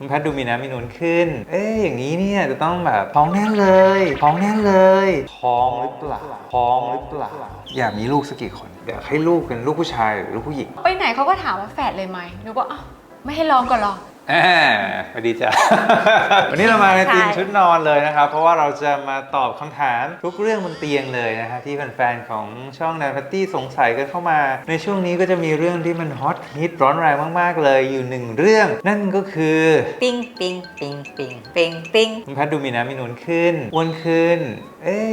คุณแพทดูมีน้ำมีนูนขึ้นอย่างนี้เนี่ยจะต้องแบบท้องแน่นเลยท้องแน่นเลยท้องหรือเปล่าท้องหรือเปล่าอยากมีลูกสักกี่คนอยากให้ลูกเป็นลูกผู้ชายหรือลูกผู้หญิงไปไหนเขาก็ถามว่าแฝดเลยไหมหนูบอกอ้าวไม่ให้ลองก่อนหรอสวัสดีจ้ะ วันนี้เรามาในทีมชุดนอนเลยนะครับเพราะว่าเราจะมาตอบคำถามทุกเรื่องบนเตียงเลยนะฮะที่แฟนๆของช่องแนนพัตตี้สงสัยกันเข้ามาในช่วงนี้ก็จะมีเรื่องที่มันฮอตฮิตร้อนแรงมากๆเลยอยู่หนึ่งเรื่องนั่นก็คือปิงปิงปิงปิงปิงปิงคุณแพทดูมีน้ำมีนูนขึ้นอ้วนขึ้น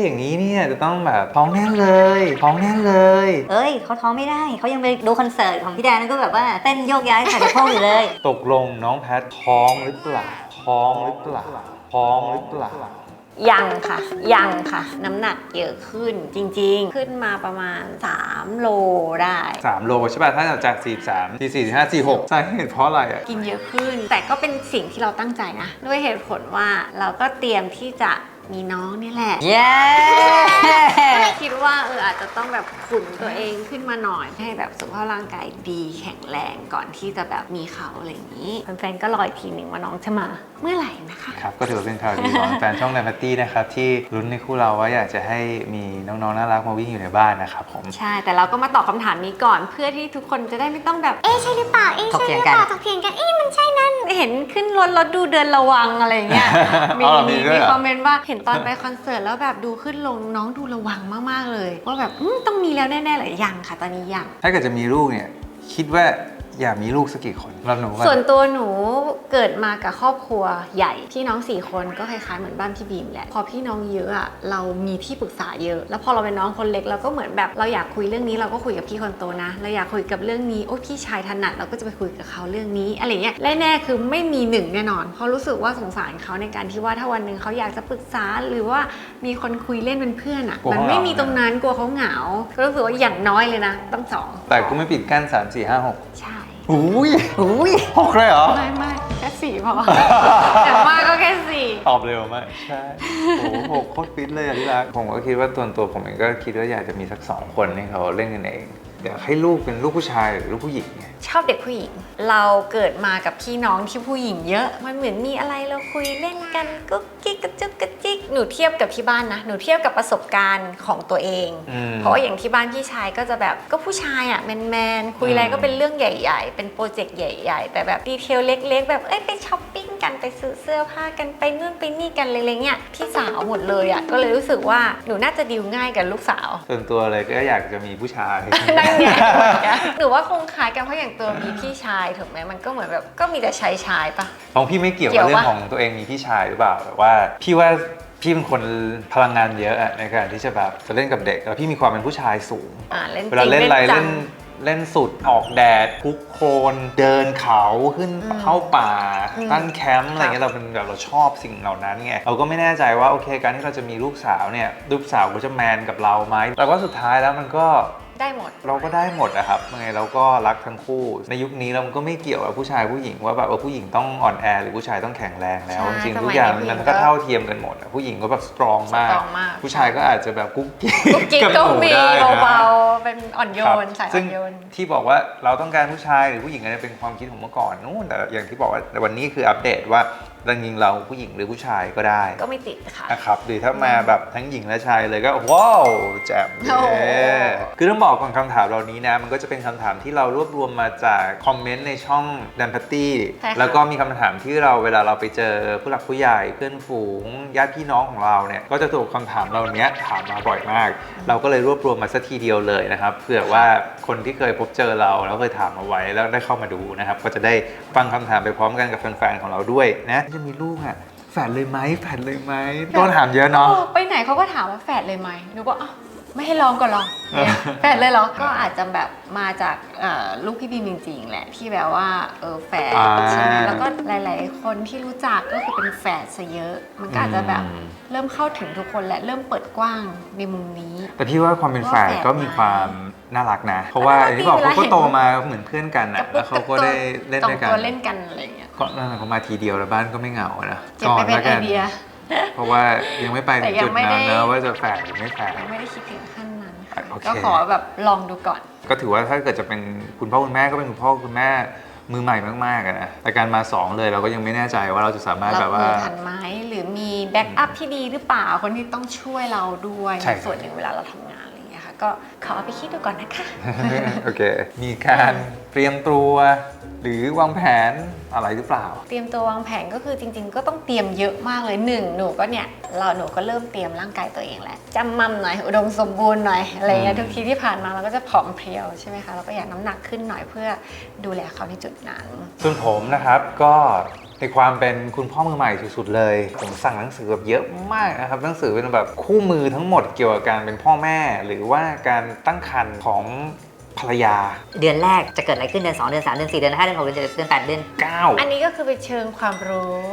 อย่างนี้เนี่ยจะต้องแบบท้องแน่นเลยท้องแน่นเลยเขาท้องไม่ได้เขายังไปดูคอนเสิร์ตของพี่แดนนั่นก็แบบว่าเต้นโยกย้ายใส่สะโพกอยู่เลยตกลงน้องแพทท้องหรือเปล่าท้องหรือเปล่าท้องหรือเปล่ายังค่ะน้ำหนักเยอะขึ้นจริงๆขึ้นมาประมาณ3โลได้3โลใช่ป่ะถ้าจาก43 44 45 46ใช่เหตุเพราะอะไรอ่ะกินเยอะขึ้นแต่ก็เป็นสิ่งที่เราตั้งใจนะด้วยเหตุผลว่าเราก็เตรียมที่จะมีน้องนี่แหละคิดว่าอาจจะต้องแบบขุนตัวเองขึ้นมาหน่อยให้แบบสุขภาพร่างกายดีแข็งแรงก่อนที่จะแบบมีเขาอะไรอย่างนี้แฟนๆก็รออีกทีหนึ่งว่าน้องจะมาเมื่อไหร่นะคะครับก็ถือว่าเป็นข่าวดีของแฟนช่องแนนพัตตี้นะครับที่ลุ้นในคู่เราว่าอยากจะให้มีน้องๆน่ารักมาวิ่งอยู่ในบ้านนะครับผมใช่แต่เราก็มาตอบคำถามนี้ก่อนเพื่อที่ทุกคนจะได้ไม่ต้องแบบใช่หรือเปล่าใช่หรือเปล่าถกเถียงกันมันใช่นั่นเห็นขึ้นรถแล้วดูเดินระวังอะไรเงี้ยมีคอมเมนต์ว่าเห็นตอนไปคอนเสิร์ตแล้วแบบดูขึ้นลงน้องดูระวังมากๆเลยว่าแบบต้องมีแล้วแน่ๆเลยยังค่ะตอนนี้ยังถ้าเกิดจะมีลูกเนี่ยคิดว่าอยากมีลูกสักกี่คนรับหนูว่าส่วนตัวหนูเกิดมากับครอบครัวใหญ่พี่น้อง4คนก็คล้ายๆเหมือนบ้านพี่บีมแหละพอพี่น้องเยอะอะเรามีที่ปรึกษาเยอะแล้วพอเราเป็นน้องคนเล็กเราก็เหมือนแบบเราอยากคุยเรื่องนี้เราก็คุยกับพี่คนโตนะเราอยากคุยกับเรื่องนี้พี่ชายถนัดเราก็จะไปคุยกับเขาเรื่องนี้อะไรเงี้ยแน่ๆคือไม่มีหนึ่งแน่นอนเพราะรู้สึกว่าสงสารเขาในการที่ว่าถ้าวันหนึ่งเขาอยากจะปรึกษาหรือว่ามีคนคุยเล่นเป็นเพื่อนอะมันไม่มีตรงนั้นกลัวเขาเหงาก็รู้สึกว่าอย่างน้อยเลยนะต้อง2แต่ก็ไม่ปิดกั้น3 4 5 6ใช่อุ้ย6เลยเหรอไม่แค่4พอแต่มากก็แค่4ตอบเร็วมากใช่6โคตรฟิตเลยที่รักผมก็คิดว่าตัวผมเองก็คิดว่าอยากจะมีสัก2คนให้เขาเล่นกันเองอยากให้ลูกเป็นลูกผู้ชายหรือลูกผู้หญิงไงชอบเด็กผู้หญิงเราเกิดมากับพี่น้องที่ผู้หญิงเยอะมันเหมือนมีอะไรเราคุยเล่นกันกุ๊กกิ๊กกระจุกกระจิกหนูเทียบกับที่บ้านนะหนูเทียบกับประสบการณ์ของตัวเองเพราะว่าอย่างที่บ้านพี่ชายก็จะแบบก็ผู้ชายอ่ะแมนคุยอะไรก็เป็นเรื่องใหญ่ๆเป็นโปรเจกต์ใหญ่ๆแต่แบบดีเทลเล็กๆแบบไปช้อปปิ้งกันไปซื้อเสื้อผ้ากันไปนู่นไปนี่กันอะไรเงี้ยพี่สาวหมดเลยอ่ะก็เลยรู้สึกว่าหนูน่าจะดีลง่ายกับลูกสาวส่วนตัวเลยก็อยากจะมีผู้ชายนั่นไงหนูว่าคงคล้ายกันเพราะอย่างตัวมีพี่ชายถูกไหมมันก็เหมือนแบบก็มีแต่ชายปะของพี่ไม่เกี่ยวกับเรื่องของตัวเองมีพี่ชายหรือเปล่าแบบว่าพี่ว่าพี่เป็นคนพลังงานเยอะในการที่จะแบบจะเล่นกับเด็กแล้วพี่มีความเป็นผู้ชายสูงเวลาเล่นอะไรเล่นสุดออกแดดคุกโคลนเดินเขาขึ้นเข้าป่าตั้งแคมป์อะไรเงี้ยเราเป็นแบบเราชอบสิ่งเหล่านั้นไงเราก็ไม่แน่ใจว่าโอเคการที่เราจะมีลูกสาวเนี่ยลูกสาวก็จะแมนกับเราไหมแต่ว่าสุดท้ายแล้วมันก็ได้หมดเราก็ได้หมดนะครับยังไงเราก็รักทั้งคู่ในยุคนี้เราก็ไม่เกี่ยวกับผู้ชายผู้หญิงว่าแบบผู้หญิงต้องอ่อนแอหรือผู้ชายต้องแข็งแรงแล้วจริงๆทุกอย่างมันก็เท่าเทียมกันหมดผู้หญิงก็แบบสตรองมากผู้ชายก็อาจจะแบบกุ๊กกิ๊กก็มีเบาๆเป็นอ่อนโยนสายอ่อนโยนที่บอกว่าเราต้องการผู้ชายหรือผู้หญิงอะไรเป็นความคิดของเมื่อก่อนนู่นแต่อย่างที่บอกว่าวันนี้คืออัปเดตว่าจริงๆเราผู้หญิงหรือผู้ชายก็ได้ก็ไม่ติดค่ะนะครับหรือถ้ามาแบบทั้งหญิงและชายเลยก็ว้าวแจ่มเลยคือต้องบอกก่อนคำถามเหล่านี้นะมันก็จะเป็นคำถามที่เรารวบรวมมาจากคอมเมนต์ในช่องแดนพัตตี้แล้วก็มีคำถามที่เราเวลาเราไปเจอผู้หลักผู้ใหญ่เพื่อนฝูงญาติพี่น้องของเราเนี่ยก็จะถูกคำถามเหล่านี้ถามมาบ่อยมากเราก็เลยรวบรวมมาสักทีเดียวเลยนะครับเผื่อว่าคนที่เคยพบเจอเราแล้วเคยถามเอาไว้แล้วได้เข้ามาดูนะครับก็จะได้ฟังคำถามไปพร้อมกันกับแฟนๆของเราด้วยนะจะมีลูกอ่ะแฝดเลยไหมโดนถามเยอะเนาะไปไหนเขาก็ถามว่าแฝดเลยไหมหนูบอกอ้าวไม่ให้ลองก่อนหรอแฝดเลยเหรอก็อาจจะแบบมาจากลูกพี่บีมจริงๆแหละที่แบบว่าแฝดใช่ไหมแล้วก็หลายๆคนที่รู้จักก็คือเป็นแฝดซะเยอะมันก็อาจจะแบบเริ่มเข้าถึงทุกคนและเริ่มเปิดกว้างในมุมนี้แต่พี่ว่าความเป็นแฝดก็มีความน่ารักนะเพราะว่าอย่างที่บอกเขาก็โตมาเหมือนเพื่อนกันนะแล้วเขาก็ได้เล่นด้วยกันเล่นกันอะไรอย่างเงี้ยก็นั่นแหละเขามาทีเดียวแล้วบ้านก็ไม่เหงานะก่อนแล้วกันเพราะว่ายังไม่ไปถึงจุดนั้นนะว่าจะแฝดหรือไม่แฝดยังไม่ได้คิดถึงขั้นนั้นก็ขอแบบลองดูก่อนก็ถือว่าถ้าเกิดจะเป็นคุณพ่อคุณแม่ก็เป็นคุณพ่อคุณแม่ มือใหม่มากๆนะแต่การมา2เลยเราก็ยังไม่แน่ใจว่าเราจะสามารถแบบว่า ทันไหมหรือมีแบ็กอัพที่ดีหรือเปล่าคนที่ต้องช่วยเราด้วย ใช่ ส่วนหนึ่งเวลาเราทำงานอะไรอย่างเงี้ยค่ะก็ขอเอาไปคิดดูก่อนนะคะ โอเค มีการเตรียมตัวหรือวางแผนอะไรหรือเปล่า เตรียมตัววางแผนก็คือจริงๆ ก็ต้องเตรียมเยอะมากเลยหนูก็เนี่ยหนูก็เริ่มเตรียมร่างกายตัวเองแล้วจำมั่มหน่อยอุดมสมบูรณ์หน่อยอะไรเงี้ยทุกทีที่ผ่านมาเราก็จะผอมเพรียวใช่ไหมคะเราก็อยากน้ำหนักขึ้นหน่อยเพื่อดูแลเขาในจุดนั้น ส่วนผมนะครับก็ในความเป็นคุณพ่อมือใหม่สุดๆเลยผมสั่งหนังสือแบบเยอะมากนะครับหนังสือเป็นแบบคู่มือทั้งหมดเกี่ยวกับการเป็นพ่อแม่ หรือว่าการตั้งครรภ์ของภรรยา เดือนแรกจะเกิดอะไรขึ้นเดือน2เดือน3เดือน4เดือน5เดือน6เดือน7เดือน8เดือน 9 อันนี้ก็คือไปเชิงความรู้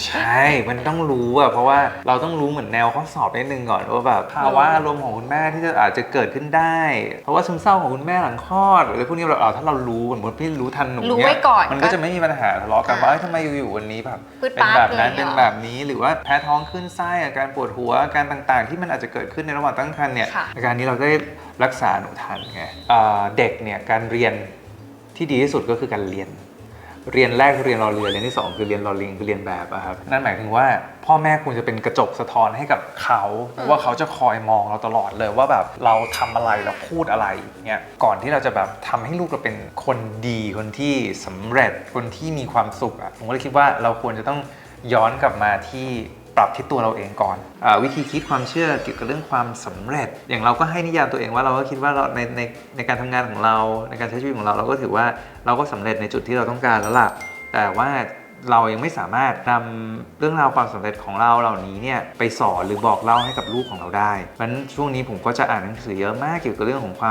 ใช่ มันต้องรู้อะเพราะว่าเราต้องรู้เหมือนแนวข้อสอบนิดนึงก่อนว่าแบบภาวะอารมณ์ของคุณแม่ที่อาจจะเกิดขึ้นได้ เพราะว่าซึมเศร้าของคุณแม่หลังคลอดหรืออะไรพวกนี้ถ้าเรารู้เหมือนพี่รู้ทันหนู รู้ เนี่ ไว้ ย ก่อน มันก็จะไม่มีปัญหาทะเลาะกันว่าทำไมอยู่ๆวันนี้แบบ ปึ๊ด เป็น ปั๊ด แบบนั้น เลย เป็น เหรอ แบบนี้หรือว่าแพ้ท้องขึ้นไส้อาการปวดหัวอาการต่างๆ ที่มันอาจจะเกิดขึ้นในระหว่างตั้งครรภ์เนี่ย ค่ะ อาการนี้เราได้รักษาหนูทันไงเด็กเนี่ยการเรียนที่ดีที่สุดก็คือการเรียนแรกคือเรียนรอเรือเรียนที่2คือเรียนรอลิงคือเรียนแบบอะครับนั่นหมายถึงว่าพ่อแม่ควรจะเป็นกระจกสะท้อนให้กับเขาว่าเขาจะคอยมองเราตลอดเลยว่าแบบเราทำอะไรเราพูดอะไรเนี่ยก่อนที่เราจะแบบทำให้ลูกเราเป็นคนดีคนที่สำเร็จคนที่มีความสุขอะผมก็เลยคิดว่าเราควรจะต้องย้อนกลับมาที่ปรับที่ตัวเราเองก่อนวิธีคิดความเชื่อเกี่ยวกับเรื่องความสำเร็จอย่างเราก็ให้นิยามตัวเองว่าเราก็คิดว่าเราในการทำงานของเราในการใช้ชีวิตของเราเราก็ถือว่าเราก็สำเร็จในจุดที่เราต้องการแล้วล่ะแต่ว่าเรายังไม่สามารถนำเรื่องราวความสำเร็จของเราเหล่านี้เนี่ยไปสอนหรือบอกเล่าให้กับลูกของเราได้เพราะฉะนั้นช่วงนี้ผมก็จะอ่านหนังสือเยอะมากเกี่ยวกับเรื่องของค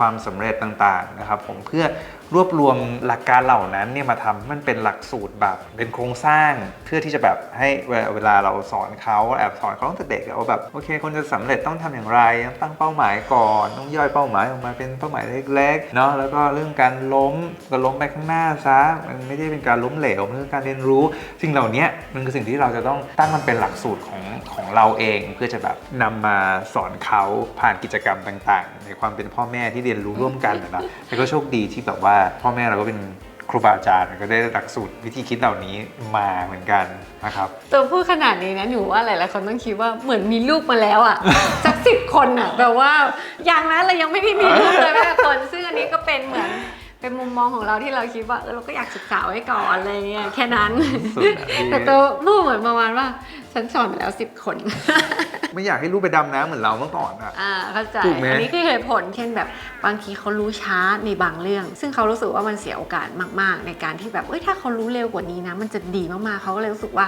วามสำเร็จต่างๆนะครับผมเพื่อรวบรวมหลักการเหล่านั้นเนี่ยมาทำให้มันเป็นหลักสูตรแบบเป็นโครงสร้างเพื่อที่จะแบบให้เวลาเราสอนเขาแอบสอนเขาตั้งแต่เด็กว่าแบบโอเคคนจะสำเร็จต้องทำอย่างไรต้องตั้งเป้าหมายก่อนต้องย่อยเป้าหมายออกมาเป็นเป้าหมายเล็กๆเนาะแล้วก็เรื่องการล้มก็ล้มไปข้างหน้าซะมันไม่ได้เป็นการล้มเหลวมันคือการเรียนรู้สิ่งเหล่านี้มันคือสิ่งที่เราจะต้องตั้งมันเป็นหลักสูตรของเราเองเพื่อจะแบบนำมาสอนเขาผ่านกิจกรรมต่างๆในความเป็นพ่อแม่ที่เรียนรู้ร่วมกันนะแล้วก็โชคดีที่แบบว่าพ่อแม่เราก็เป็นครูบาอาจารย์ก็ได้หลักสูตรวิธีคิดเหล่านี้มาเหมือนกันนะครับ ตัวพูดขนาดนี้นะหนูว่าหลายๆคนต้องคิดว่าเหมือนมีลูกมาแล้วอ่ะ สัก10 คนอ่ะแบบว่าอย่างนั้นเรายังไม่ได้มีลูกเลยแม่คนซึ่งอันนี้ก็เป็นเหมือนเป็นมุมมองของเราที่เราคิดว่าเราก็อยากศึกษาไว้ก่อนอะไรเงี้ยแค่นั้น แต่ตัวพูดเหมือนประมาณว่าฉันสอนมาแล้ว10 คน ไม่อยากให้ลูกไปดำน้ำเหมือนเราเมื่อก่อนอะ เข้าใจ ถูกไหม อันนี้คือเหตุผลเช่นแบบบางทีเขารู้ช้าในบางเรื่อง ซึ่งเขารู้สึกว่ามันเสียโอกาสมากๆ ในการที่แบบถ้าเขารู้เร็วกว่านี้นะมันจะดีมากๆเขาก็เลยรู้สึกว่า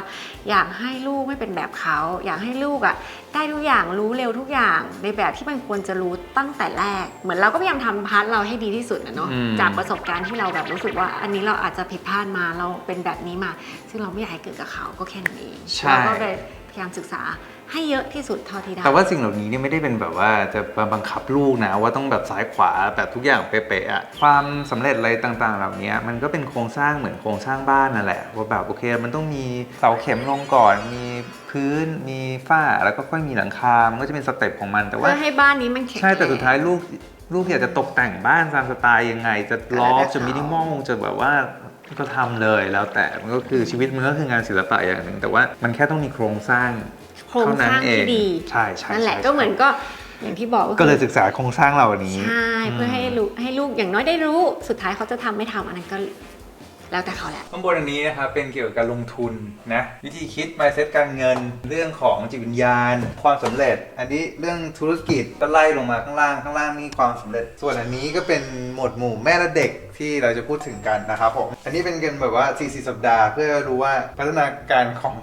อยากให้ลูกไม่เป็นแบบเขาอยากให้ลูกอ่ะได้ทุกอย่างรู้เร็วทุกอย่างในแบบที่มันควรจะรู้ตั้งแต่แรกเหมือนเราก็พยายามทำพาร์ทเราให้ดีที่สุดนะเนาะจากประสบการณ์ที่เราแบบรู้สึกว่าอันนี้เราอาจจะผิดพลาดมาเราเป็นแบบนี้มา ซึ่งเราไม่อยากให้เกิดกับเขาก็แค่นั้นเอง ใช่ เราก็เลยพยายามศึกษาให้เยอะที่สุดเท่าที่ได้ แต่ว่าสิ่งเหล่านี้เนี่ยไม่ได้เป็นแบบว่าจะมาบังคับลูกนะว่าต้องแบบซ้ายขวาแบบทุกอย่างเป๊ะๆอะความสำเร็จอะไรต่างๆ เหล่านี้มันก็เป็นโครงสร้างเหมือนโครงสร้างบ้านนั่นแหละว่าแบบโอเคมันต้องมีเสาเข็มลงก่อนมีพื้นมีฝ้าแล้วก็ค่อยมีหลังคามันก็จะเป็นสเต็ปของมันแต่ว่า เพื่อให้บ้านนี้มันแข็ง ใช่แต่สุดท้ายลูกอยากจะตกแต่งบ้านตามสไตล์ยังไงจะลอฟจะมินิมอลจะแบบว่าก็ทำเลยแล้วแต่มันก็คือชีวิตมันก็คืองานศิลปะอย่างหนึ่งแต่ว่ามันแค่ต้องมีโครงสร้าง โครงสร้างที่ดี ใช่นั่นแหละ ใช่ ก็เหมือนก็อย่างที่บอก ก็เลยศึกษาโครงสร้างเหล่านี้ ใช่เพื่อให้ลูกอย่างน้อยได้รู้สุดท้ายเขาจะทำไม่ทำอันนั้นก็แล้วแต่เขาแหละ ข้างบนอันนี้นะครับเป็นเกี่ยวกับการลงทุนนะวิธีคิด mindset การเงินเรื่องของจิตวิญญาณความสำเร็จ อันนี้เรื่องธุรกิจก็ไล่ลงมาข้างล่างนี่ความสำเร็จ ส่วนอันนี้ก็เป็นหมวดหมู่แม่และเด็กที่เราจะพูดถึงกันนะครับผมอันนี้เป็นกันแบบว่า40สัปดาห์เพื่อรู้ว่าพัฒนาการของ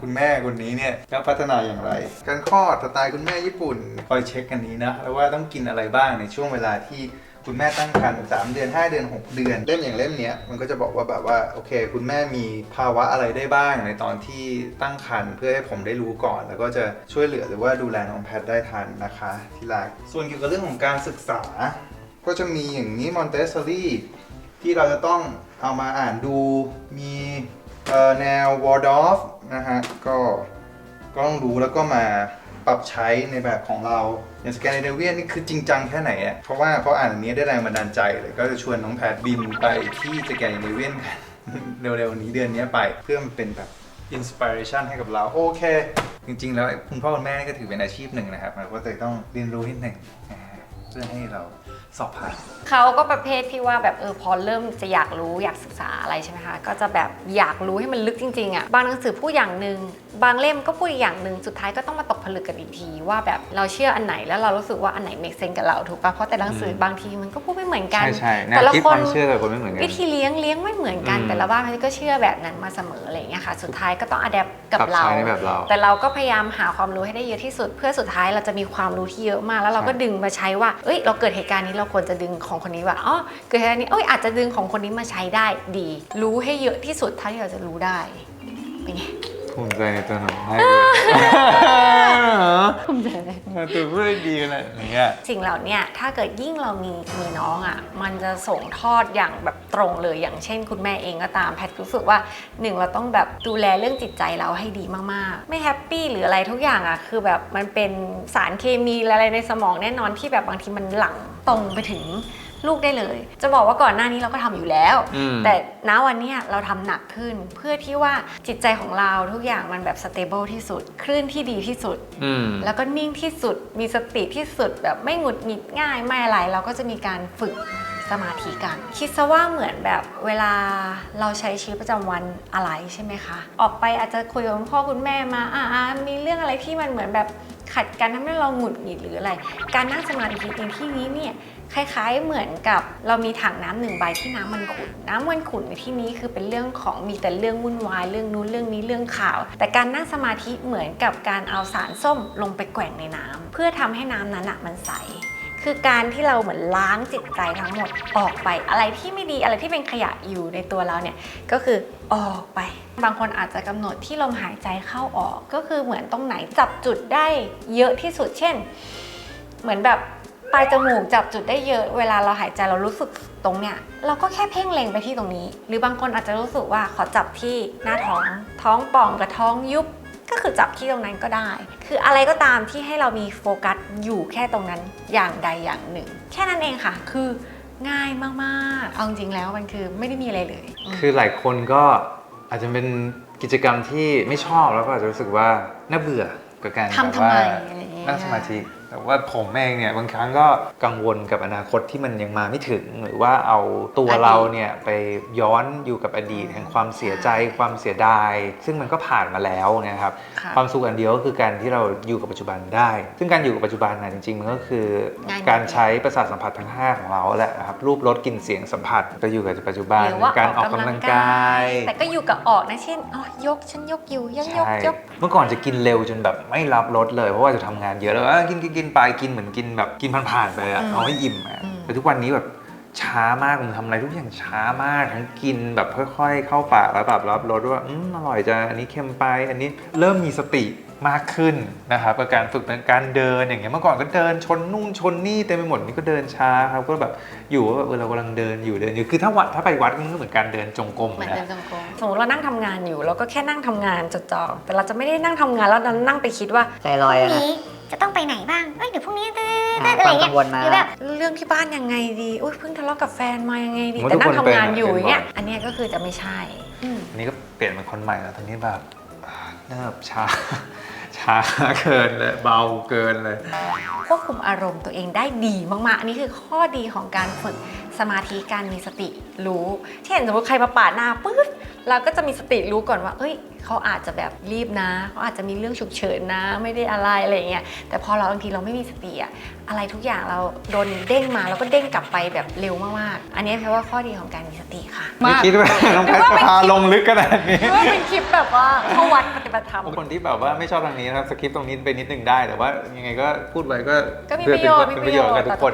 คุณแม่คนนี้เนี่ยแล้วพัฒนาอย่างไรการคลอดสไตล์คุณแม่ญี่ปุ่นคอยเช็คกันนี้นะแล้วว่าต้องกินอะไรบ้างในช่วงเวลาที่คุณแม่ตั้งครรภ์3 เดือน 5 เดือน 6 เดือนเล่มอย่างเล่มเนี้ยมันก็จะบอกว่าแบบว่าโอเคคุณแม่มีภาวะอะไรได้บ้างในตอนที่ตั้งครรภ์เพื่อให้ผมได้รู้ก่อนแล้วก็จะช่วยเหลือหรือว่าดูแลน้องแพทได้ทันนะคะที่รักส่วนเกี่ยวกับเรื่องของการศึกษาก็จะมีอย่างนี้มอนเตสซอรี่ที่เราจะต้องเอามาอ่านดูมีแนววอร์ดอฟนะฮะก็ต้องรู้แล้วก็มา ปรับใช้ในแบบของเราอย่างสแกนดิเนเวียนนี่คือจริงจังแค่ไหนอ่ะเพราะว่าเขาอ่านอันนี้ได้แรงบันดาลใจเลยก็จะชวนน้องแพทบินไปที่สแกนดิเนเวียนกัน เร็วๆนี้เดือนนี้ไปเพื่อมันเป็นแบบอินสปิเรชันให้กับเราโอเคจริงๆแล้วคุณพ่อคุณแม่ก็ถือเป็นอาชีพหนึ่งนะครับเราก็จะต้องเรียนรู้นิดหนึ่งเพื่อให้เราสอบผ่าน เขาก็ประเภทที่ว่าแบบพอเริ่มจะอยากรู้อยากศึกษาอะไรใช่ไหมคะก็จะแบบอยากรู้ให้มันลึกจริงๆอ่ะบางหนังสือพูดอย่างหนึ่งบางเล่มก็พูดอีกอย่างหนึ่งสุดท้ายก็ต้องมาตกผลึกกันอีกทีว่าแบบเราเชื่ออันไหนแล้วเรารู้สึกว่าอันไหน make sense กับเราถูกปะเพราะแต่หนังสือบางทีมันก็พูดไม่เหมือนกัน ใช่แน แต่ ว ละ คิด ค คน วามเชื่อแต่คนไม่เหมือนกัน วิธีเลี้ยงไม่เหมือนกันแต่ละบ้านก็เชื่อแบบนั้นมาเสมออะไรอย่างเงี้ยค่ะสุดท้ายก็ต้องอัดแอปกับเรา ปรับใช้ในแบบเรา แต่เราก็พยายามหาความรู้ให้ได้เยอะที่สุด เพื่อสุดท้ายเราจะมีความรู้ที่เยอะมากแล้วเราก็ดึงมาใช้ว่าเอ้ยเราเกิดเหตุการณ์นี้เราควรจะดึงของคนนี้ว่าอ๋อเกิดเหตุการณ์นี้อาจจะดึงของคนนี้มาใช้ได้ดี รู้ให้เยอะที่สุดเท่าที่เราจะรู้ได้เป็นไง ภูมิใจในตัวหนูให้เลย ภูมิใจ ตัวพูดได้ดีเลยอย่างเงี้ย สิ่งเหล่านี้ถ้าเกิดยิ่งเรามีน้องอ่ะมันจะส่งทอดอย่างแบบตรงเลยอย่างเช่นคุณแม่เองก็ตามแพทรู้สึกว่าหนึ่งเราต้องแบบดูแลเรื่องจิตใจเราให้ดีมากๆไม่แฮปปี้หรืออะไรทุกอย่างอ่ะคือแบบมันเป็นสารเคมีอะไรในสมองแน่นอนที่แบบบางทีมันหลั่งตรงไปถึงลูกได้เลยจะบอกว่าก่อนหน้านี้เราก็ทำอยู่แล้ว แต่ณวันนี้เราทำหนักขึ้นเพื่อที่ว่าจิตใจของเราทุกอย่างมันแบบสเตเบิลที่สุดคลื่นที่ดีที่สุดแล้วก็นิ่งที่สุดมีสติที่สุดแบบไม่หงุดหงิดง่ายไม่อะไรเราก็จะมีการฝึกสมาธิกันคิดซะว่าเหมือนแบบเวลาเราใช้ชีวิตประจำวันอะไรใช่ไหมคะออกไปอาจจะคุยกับคุณพ่อคุณแม่มามีเรื่องอะไรที่มันเหมือนแบบขัดกันทำให้เราหงุดหงิดหรืออะไรการนั่งสมาธิในที่นี้เนี่ยคล้ายๆเหมือนกับเรามีถังน้ำหนึ่งใบที่น้ำมันขุ่นน้ำมันขุ่นในที่นี้คือเป็นเรื่องของมีแต่เรื่องวุ่นวายเรื่องนู้นเรื่องนี้เรื่องข่าวแต่การนั่งสมาธิเหมือนกับการเอาสารส้มลงไปแกว่งในน้ำเพื่อทำให้น้ำนั้นมันใสคือการที่เราเหมือนล้างจิตใจทั้งหมดออกไปอะไรที่ไม่ดีอะไรที่เป็นขยะอยู่ในตัวเราเนี่ยก็คือออกไปบางคนอาจจะกำหนดที่ลมหายใจเข้าออกก็คือเหมือนตรงไหนจับจุดได้เยอะที่สุดเช่นเหมือนแบบปลายจมูกจับจุดได้เยอะเวลาเราหายใจเรารู้สึกตรงเนี้ยเราก็แค่เพ่งเล็งไปที่ตรงนี้หรือบางคนอาจจะรู้สึกว่าขอจับที่หน้าท้องป่องกับท้องยุบก็คือจับที่ตรงนั้นก็ได้คืออะไรก็ตามที่ให้เรามีโฟกัสอยู่แค่ตรงนั้นอย่างใดอย่างหนึ่งแค่นั้นเองค่ะคือง่ายมากๆเอาจริงๆแล้วมันคือไม่ได้มีอะไรเลยคือหลายคนก็อาจจะเป็นกิจกรรมที่ไม่ชอบแล้วก็อาจจะรู้สึกว่าน่าเบื่อกับการแบบว่านั่งสมาธิแต่ว่าผมเองเนี่ยบางครั้งก็กังวลกับอนาคตที่มันยังมาไม่ถึงหรือว่าเอาตัวเราเนี่ยไปย้อนอยู่กับอดีตแห่งความเสียใจความเสียดายซึ่งมันก็ผ่านมาแล้วนะครับความสุขอันเดียวก็คือการที่เราอยู่กับปัจจุบันได้ซึ่งการอยู่กับปัจจุบันนะจริงๆมันก็คือการใช้ประสาทสัมผัสทั้ง5ของเราแหละครับรูปรสกลิ่นเสียงสัมผัสก็อยู่กับปัจจุบันการออกกำลังกายแต่ก็อยู่กับออกนะเช่นยกฉันยกอยู่ยังยกเมื่อก่อนจะกินเร็วจนแบบไม่รับรสเลยเพราะว่าจะทำงานเยอะแล้วกินไปกินเหมือนกินแบบกินผ่านๆไปอะเอาให้อิ่มอะแต่ทุกวันนี้แบบช้ามากผมทำอะไรทุกอย่างช้ามากทั้งกินแบบค่อยๆเข้าปากแล้วแบบรับรสว่าอร่อยจังอันนี้เค็มไปอันนี้เริ่มมีสติมากขึ้นนะครับกับการฝึกเป็นการเดินอย่างเงี้ยเมื่อก่อนก็เดินชนนู่นชนนี่เต็มไปหมดนี่ก็เดินช้าครับก็แบบอยู่ว่าเรากำลังเดินอยู่คือถ้าไปวัดมันก็เหมือนการเดินจงกรม เหมือนเดินจงกรมสมมติเรานั่งทำงานอยู่เราก็แค่นั่งทำงานจดจ่อแต่เราจะไม่ได้นั่งทำงานแล้วนั่งไปคิดว่าใจลอยอะนะจะต้องไปไหนบ้างเดี๋ยวพรุ่งนี้ความกังวลมาหรือแบบเรื่องที่บ้านยังไงดีเพิ่งทะเลาะกับแฟนมายังไงดีแต่นั่งทำงานอยู่อย่างเงี้ยอันนี้ก็คือจะไม่ใช่อันนี้ก็เปลี่ยนเป็นคนใหม่แล้วตอนนี้แบบเริ่มช้าเกินเลยเบาเกินเลยควบคุมอารมณ์ตัวเองได้ดีมากๆอันนี้คือข้อดีของการฝึกสมาธิการมีสติรู้เช่นสมมติใครมาปาดหน้าปุ๊บเราก็จะมีสติรู้ก่อนว่าเขาอาจจะแบบรีบนะเขาอาจจะมีเรื่องฉุกเฉินนะไม่ได้อะไรอย่างเงี้ยแต่พอเราบางทีเราไม่มีสติอะไรทุกอย่างเราโดนเด้งมาแล้วก็เด้งกลับไปแบบเร็วมากๆอันนี้แปลว่าข้อดีของการมีสติค่ะไม่คิดว่าน้องแพทจะพาลงลึกขนาดนี้ว่าเป็นคลิปแบบว่าเข้าวัดปฏิบัติธรรมคนที่แบบว่าไม่ชอบทางนี้นะครับสคริปต์ตรงนี้ไปนิดนึงได้แต่ว่ายังไงก็พูดไว้ก็มีประโยชน์กับทุกคน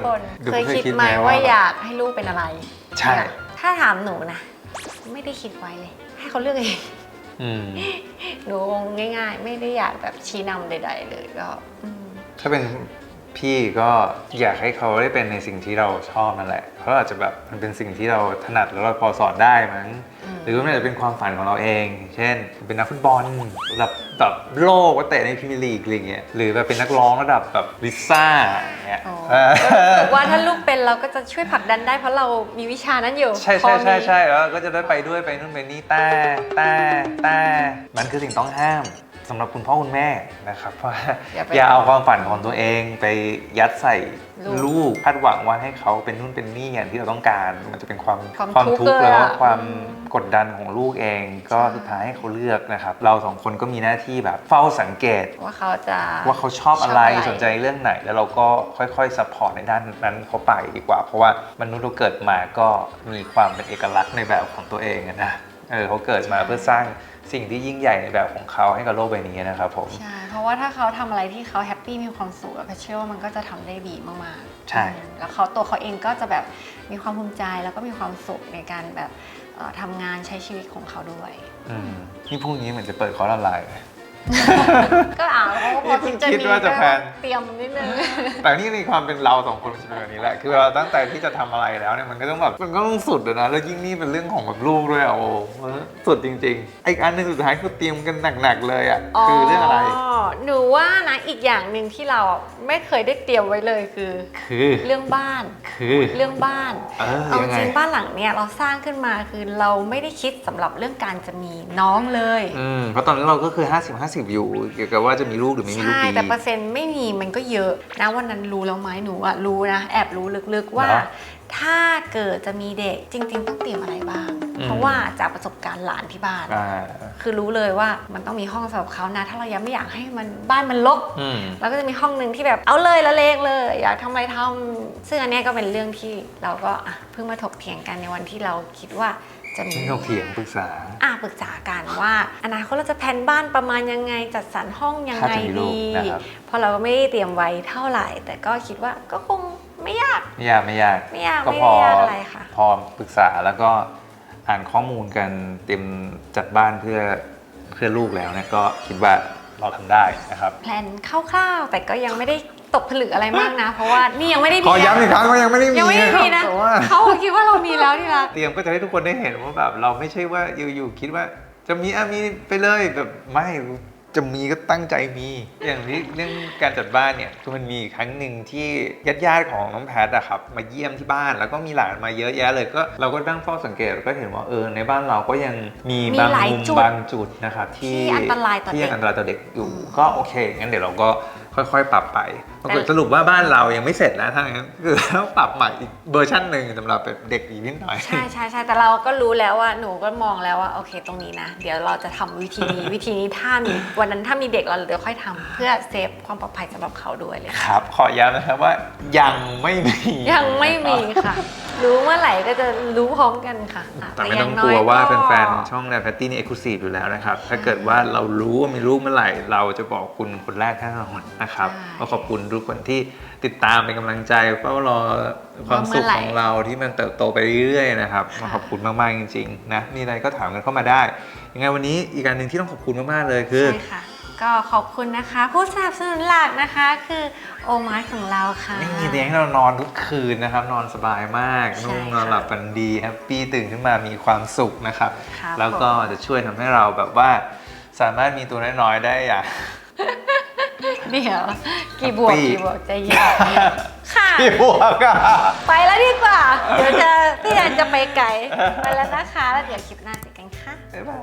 เคยคิดไหมว่าอยากให้ลูกเป็นอะไรใช่ถ้าถามหนูนะไม่ได้คิดไว้เลยให้เขาเลือกเองหนูง่ายๆไม่ได้อยากแบบชี้นำใดๆเลยก็ถ้าเป็น พี่ก็อยากให้เขาได้เป็นในสิ่งที่เราชอบนั่นแหละเพราะอาจจะแบบมันเป็นสิ่งที่เราถนัดแล้วเราพอสอนได้มั้งหรือว่ามันอาจจะเป็นความฝันของเราเอง เช่นเป็นนักฟุตบอลระดับโลกว่าเตะในพรีเมียร์ลีกอะไรเงี้ยหรือแบบเป็นนักร้องระดับแบบลิซ่าอย่างเงี้ย รู้สึกว่าถ้าลูกเป็นเราก็จะช่วยผลักดันได้เพราะเรามีวิชานั้นอยู่ ใช่ พอมี ใช่แล้วก็จะได้ไปด้วยไปนู่นไปนี่แต่มันคือสิ่งต้องห้ามสำหรับคุณพ่อคุณแม่นะครับเพราะว่าอย่าเอาความฝันของตัวเองไปยัดใส่ลูกคาดหวังว่าให้เขาเป็นนู่นเป็นนี่อย่างที่เราต้องการมันจะเป็นความทุกข์แล้วก็ความกดดันของลูกเองก็สุดท้ายให้เขาเลือกนะครับเราสองคนก็มีหน้าที่แบบเฝ้าสังเกตว่าเขาชอบอะไรสนใจเรื่องไหนแล้วเราก็ค่อยๆซัพพอร์ตในด้านนั้นเขาไปดีกว่าเพราะว่ามนุษย์เราเกิดมาก็มีความเป็นเอกลักษณ์ในแบบของตัวเองนะเขาเกิดมาเพื่อสร้างสิ่งที่ยิ่งใหญ่ในแบบของเขาให้กับโลกใบนี้นะครับผมใช่เพราะว่าถ้าเขาทำอะไรที่เขาแฮปปี้มีความสุขแล้วเชื่อว่ามันก็จะทำได้ดีมากๆใช่แล้วตัวเขาเองก็จะแบบมีความภูมิใจแล้วก็มีความสุขในการแบบทำงานใช้ชีวิตของเขาด้วยนี่พรุ่งนี้เหมือนจะเปิดคอร์สออนไลน์ ก็เขาก็พอจะมีเตรียมนิดนึงแต่นี่ในความเป็นเราสองคนมันจะเป็นแบบนี้แหละคือเราตั้งใจที่จะทำอะไรแล้วเนี่ยมันก็ต้องแบบมันก็ต้องสุดนะแล้วยิ่งนี่เป็นเรื่องของแบบลูกด้วยโอ้สุดจริงๆอีกอันนึงสุดท้ายคือเตรียมกันหนักๆเลยอ่ะคือเรื่องอะไรหนูว่านะอีกอย่างหนึ่งที่เราไม่เคยได้เตรียมไว้เลยคือเรื่องบ้านเรื่องบ้านเอาจริงบ้านหลังเนี่ยเราสร้างขึ้นมาคือเราไม่ได้คิดสำหรับเรื่องการจะมีน้องเลยเพราะตอนนี้เราก็คือ50-50อยู่เกี่ยวกับว่าจะมีลูกหรือไม่มีลูกดีใช่แต่เปอร์เซ็นต์ไม่มีมันก็เยอะนะวันนั้นรู้แล้วไหมหนูอะรู้นะแอบรู้ลึกๆว่าถ้าเกิดจะมีเด็กจริงๆต้องเตรียมอะไรบ้างเพราะว่าจากประสบการณ์หลานที่บ้านคือรู้เลยว่ามันต้องมีห้องสำหรับเขานะถ้าเรายังไม่อยากให้มันบ้านมันรกเราก็จะมีห้องนึงที่แบบเอาเลยละเลงเลยอยากทำอะไรทำซึ่งอันนี้ก็เป็นเรื่องที่เราก็เพิ่งมาถกเถียงกันในวันที่เราคิดว่าจะมีถกเถียงปรึกษากันว่าอนาคตเราจะแผนบ้านประมาณยังไงจัดสรรห้องยังไงดีเพราะเราก็ไม่ได้เตรียมไว้เท่าไหร่แต่ก็คิดว่าก็คงไม่ยากก็พออะไรค่ะพอปรึกษาแล้วก็อ่านข้อมูลกันเตรียมจัดบ้านเพื่อลูกแล้วเนี่ยก็คิดว่าเราทำได้นะครับแพลนคร่าวๆแต่ก็ยังไม่ได้ตกผลึกอะไรมากนะเพราะว่านี่ยังไม่ได้มีขอย้ำอีกครั้งว่ายังไม่ได้มีนะเขาคิดว่าเรามีแล้วนี่ละเตรียมก็จะให้ทุกคนได้เห็นว่าแบบเราไม่ใช่ว่าอยู่คิดว่าจะมีไปเลยแบบไม่จะมีก็ตั้งใจมีอย่างที่เรื่องการจัดบ้านเนี่ยคือมันมีครั้งหนึ่งที่ญาติของน้องแพทอะครับมาเยี่ยมที่บ้านแล้วก็มีหลานมาเยอะแยะเลยก็เราก็นั่งเฝ้าสังเกตก็เห็นว่าในบ้านเราก็ยังมีบางมุมบางจุดนะครับที่อันตรายต่อเด็กอยู่ก็โอเคงั้นเดี๋ยวเราก็ค่อยๆปรับไปสรุปว่าบ้านเรายังไม่เสร็จนะถ้างั้นคือต้องปรับใหม่อีกเวอร์ชันหนึ่งสำหรับเด็กอีกนิดหน่อยใช่แต่เราก็รู้แล้วว่าหนูก็มองแล้วว่าโอเคตรงนี้นะเดี๋ยวเราจะทำวิธีนี้ถ้ามีวันนั้นถ้ามีเด็กเราเดี๋ยวค่อยทำเพื่อเซฟความปลอดภัยสำหรับเขาด้วยเลยครับขอย้ำนะครับว่ายังไม่มีค่ะรู้เมื่อไหร่ก็จะรู้พร้อมกันค่ะแต่ไม่ต้องกลัวว่าแฟนๆช่องแนวแพตตี้นี่เอ็กซ์คลูซีฟอยู่แล้วนะครับถ้าเกิดว่าเรารู้ว่ามีลูกเมื่อไหร่เราจะบอกคุณคนแรกแน่นอนนะครับก็ขอบคุณทุกคนที่ติดตามเป็นกำลังใจเฝ้ารอความสุขของเราที่มันเติบโตไปเรื่อยๆนะครับขอบคุณมากๆจริงๆนะมีอะไรก็ถามกันเข้ามาได้ยังไงวันนี้อีกการหนึ่งที่ต้องขอบคุณมากๆเลยคือใช่ค่ะก็ขอบคุณนะคะผู้สนับสนุนหลักนะคะคือโอมาร์ของเราค่ะนี่เลี้ยงเรานอนทุกคืนนะครับนอนสบายมากนอนหลับฝันดีแฮปปี้ตื่นขึ้นมามีความสุขนะครับแล้วก็จะช่วยทำให้เราแบบว่าสามารถมีตัวน้อยๆได้อย่างเดี๋ยวกี่บวกใจเย็นค่ะกี่บวกอะไปแล้วดีกว่าเดี๋ยวพี่แดนจะไปไกลไปแล้วนะคะแล้วเดี๋ยวคลิปหน้าเจอกันค่ะบ๊ายบาย